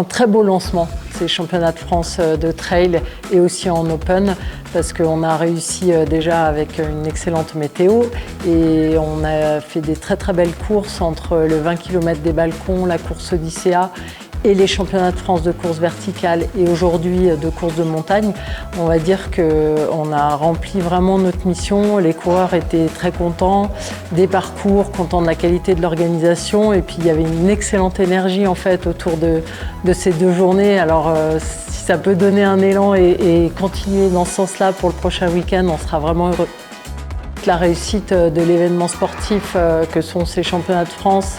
un très beau lancement, ces championnats de France de trail et aussi en open, parce qu'on a réussi déjà avec une excellente météo et on a fait des très très belles courses entre le 20 km des balcons, la course Odyssea et les championnats de France de course verticale et aujourd'hui de course de montagne. On va dire qu'on a rempli vraiment notre mission. Les coureurs étaient très contents des parcours, contents de la qualité de l'organisation et puis il y avait une excellente énergie en fait autour de ces 2 journées. Alors si ça peut donner un élan et continuer dans ce sens-là pour le prochain week-end, on sera vraiment heureux. La réussite de l'événement sportif que sont ces championnats de France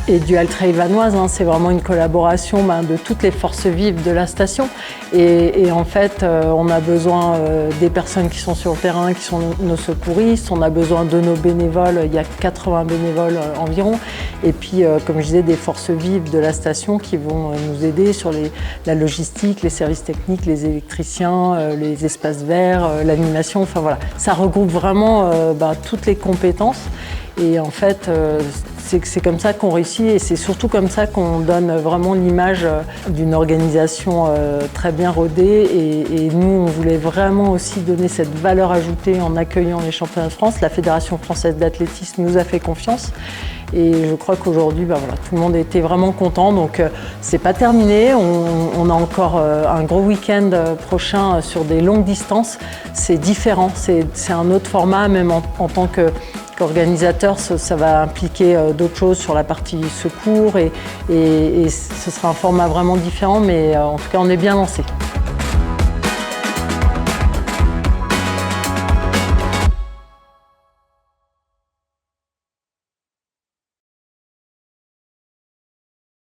et du Halles Trail Vanoise, c'est vraiment une collaboration de toutes les forces vives de la station. Et en fait, on a besoin des personnes qui sont sur le terrain, qui sont nos secouristes, on a besoin de nos bénévoles, il y a 80 bénévoles environ. Et puis, comme je disais, des forces vives de la station qui vont nous aider sur la logistique, les services techniques, les électriciens, les espaces verts, l'animation, enfin voilà. Ça regroupe vraiment toutes les compétences. Et en fait, c'est comme ça qu'on réussit et c'est surtout comme ça qu'on donne vraiment l'image d'une organisation très bien rodée. Et nous, on voulait vraiment aussi donner cette valeur ajoutée en accueillant les championnats de France. La Fédération française d'athlétisme nous a fait confiance. Et je crois qu'aujourd'hui, tout le monde était vraiment content. Donc, c'est pas terminé. On a encore un gros week-end prochain sur des longues distances. C'est différent. C'est un autre format, même en tant qu'organisateur, ça va impliquer d'autres choses sur la partie secours et ce sera un format vraiment différent. Mais en tout cas, on est bien lancé.